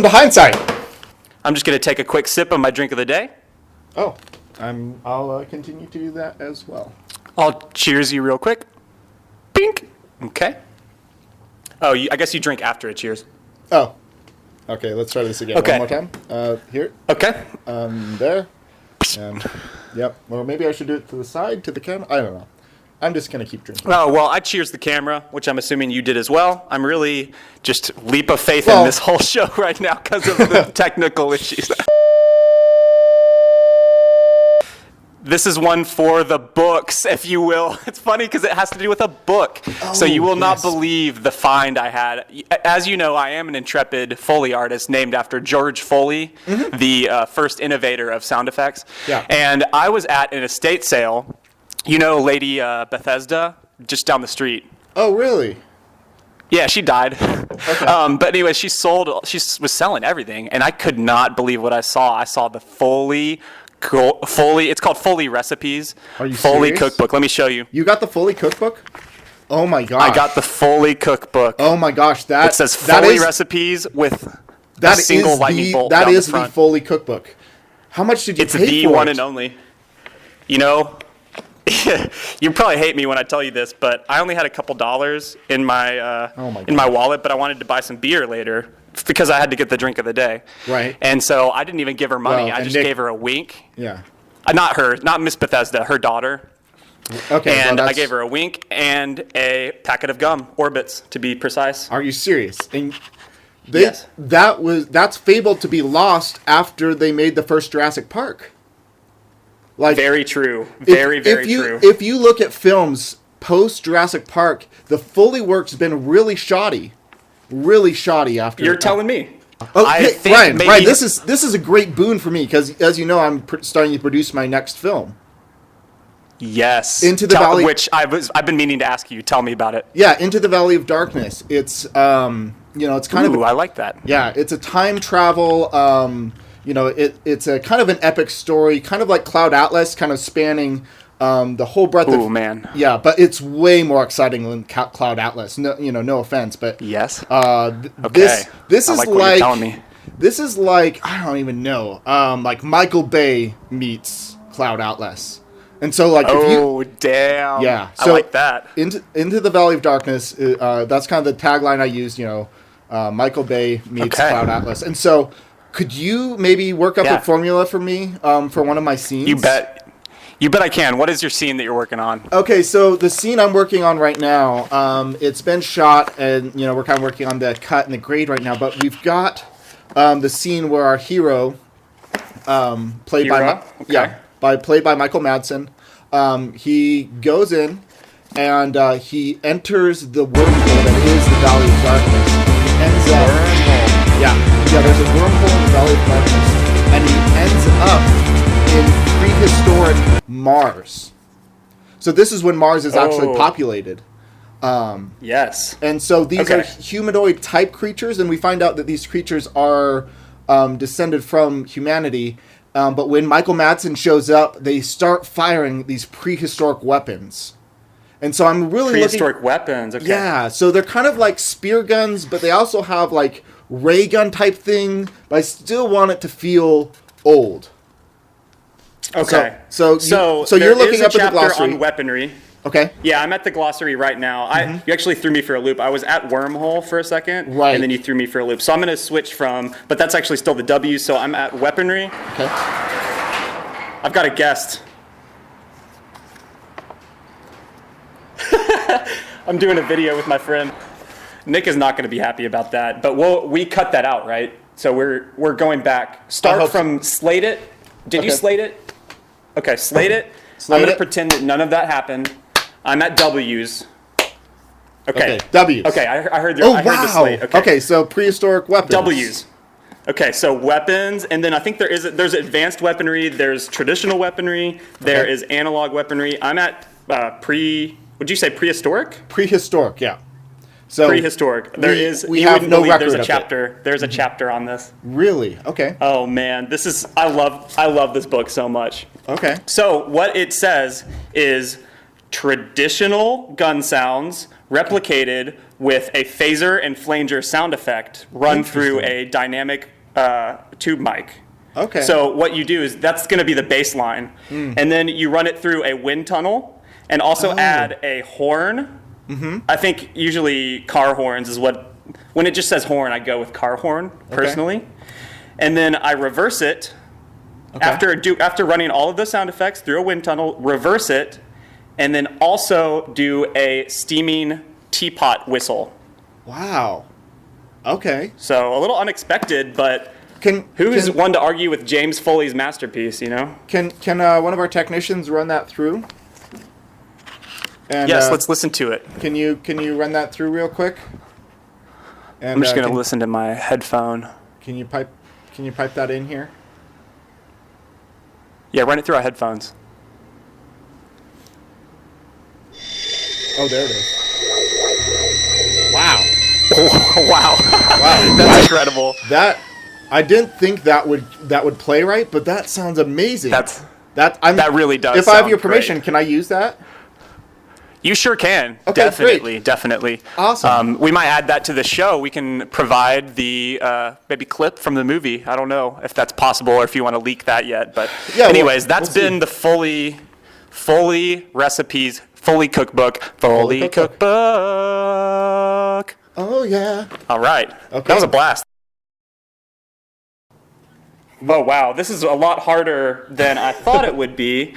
Welcome to Hindsight. I'm just going to take a quick sip of my drink of the day. Oh, I'll continue to do that as well. I'll cheers you real quick. Pink. Okay. Oh, I guess you drink after a cheers. Oh, okay. Let's try this again Okay. one more time. Here. Okay. There. Yep. Well, maybe I should do it to the side, to the camera. I don't know. I'm just gonna keep drinking. Oh, well, I cheers the camera, which I'm assuming you did as well. I'm really just leap of faith in this whole show right now because of the technical issues. This is one for the books, if you will. It's funny because it has to do with a book. So you will not believe the find I had. As you know, I am an intrepid Foley artist named after George Foley, the first innovator of sound effects. Yeah. And I was at an estate sale. You know Lady Bethesda, just down the street. Oh, really? Yeah, she died. Okay. But anyway, she was selling everything, and I could not believe what I saw. I saw the Foley, it's called Foley Recipes. Are you Foley serious? Cookbook. Let me show you. You got the Foley cookbook? Oh my gosh. I got the Foley Cookbook. Oh my gosh, It says Foley Recipes with a single lightning bolt That down is the front. the Foley cookbook. How much did you It's pay the for one it? and only. You know, you probably hate me when I tell you this, but I only had a couple dollars in my wallet, but I wanted to buy some beer later because I had to get the drink of the day. Right. And so I didn't even give her money. Well, I and just Nick- gave her a wink. Yeah. Not her, not Miss Bethesda, her daughter. Okay. And well, I gave her a wink and a packet of gum, Orbits to be precise. Are you serious? And Yes. that's fabled to be lost after they made the first Jurassic Park. Like Very true. Very true. If you look at films post Jurassic Park, the Foley work's been really shoddy. Really shoddy after. You're telling me. Oh, I hey, think Ryan, maybe- Ryan, this is a great boon for me because, as you know, I'm starting to produce my next film. Yes. Into the Valley- Which I've been meaning to ask you. Tell me about it. Yeah, Into the Valley of Darkness. It's it's kind of I like that. yeah, it's a time travel. It's a kind of an epic story, kind of like Cloud Atlas, kind of spanning the whole breadth of. Oh man. Yeah, but it's way more exciting than Cloud Atlas. No, no offense, but Yes. this is I like what like you're telling me. this is like I don't even know, like Michael Bay meets Cloud Atlas, and so like if you. Oh damn. Yeah, I so like that. Into the Valley of Darkness. That's kind of the tagline I used. Michael Bay meets Cloud Atlas, and so could you maybe work up a formula for me for one of my scenes? You bet. You bet I can. What is your scene that you're working on? Okay, so the scene I'm working on right now, it's been shot, and we're kind of working on the cut and the grade right now. But we've got the scene where our hero, played by Michael Madsen, he goes in and he enters the wormhole that is the Valley of Darkness. He ends up, there's a wormhole in the Valley of Darkness, and he ends up in prehistoric Mars. So this is when Mars is actually populated. Yes. And so these are humanoid type creatures, and we find out that these creatures are descended from humanity. But when Michael Madsen shows up, they start firing these prehistoric weapons. And so I'm really prehistoric weapons. Okay. Yeah, so they're kind of like spear guns, but they also have like ray gun type thing. But I still want it to feel old. Okay. So you're looking up at the glossary on weaponry. Okay. Yeah, I'm at the glossary right now. You actually threw me for a loop. I was at wormhole for a second, right, and then you threw me for a loop. So I'm going to switch but that's actually still the W. So I'm at weaponry. Okay. I've got a guest. I'm doing a video with my friend. Nick is not going to be happy about that, but we cut that out, right? So we're going back. Start from slate it. Did you slate it? Okay, slate it. I'm going to pretend that none of that happened. I'm at W's. Okay. W's. Okay, I heard I heard the slate. Okay, so prehistoric weapons. W's. Okay, so weapons, and then I think there's advanced weaponry, there's traditional weaponry, there is analog weaponry. I'm at would you say prehistoric? Prehistoric, yeah. So prehistoric. We have no record there's a of chapter. it. There's a chapter on this. Really? Okay. Oh man, I love this book so much. Okay. So what it says is traditional gun sounds replicated with a phaser and flanger sound effect run through a dynamic tube mic. Okay. So what you do is that's going to be the bass line. And then you run it through a wind tunnel and also add a horn. I think usually car horns is what, when it just says horn, I go with car horn personally. And then I reverse it after running all of the sound effects through a wind tunnel, reverse it, and then also do a steaming teapot whistle. Wow. Okay. So a little unexpected, but who's one to argue with James Foley's masterpiece, you know? Can one of our technicians run that through? And, yes, let's listen to it. Can you run that through real quick? And, I'm just going to listen to my headphone. Can you pipe that in here? Yeah, run it through our headphones. Oh, there it is. Wow. Wow. Wow. That's incredible. That I didn't think that would play right, but that sounds amazing. That really does. If I have your permission, can I use that? You sure can. Okay, definitely, great. Definitely. Awesome. We might add that to the show. We can provide the maybe clip from the movie. I don't know if that's possible or if you want to leak that yet. But yeah, anyways, that's we'll been the Foley recipes, Foley cookbook, Foley cookbook. Oh yeah. All right. Okay. That was a blast. Oh, wow. This is a lot harder than I thought it would be.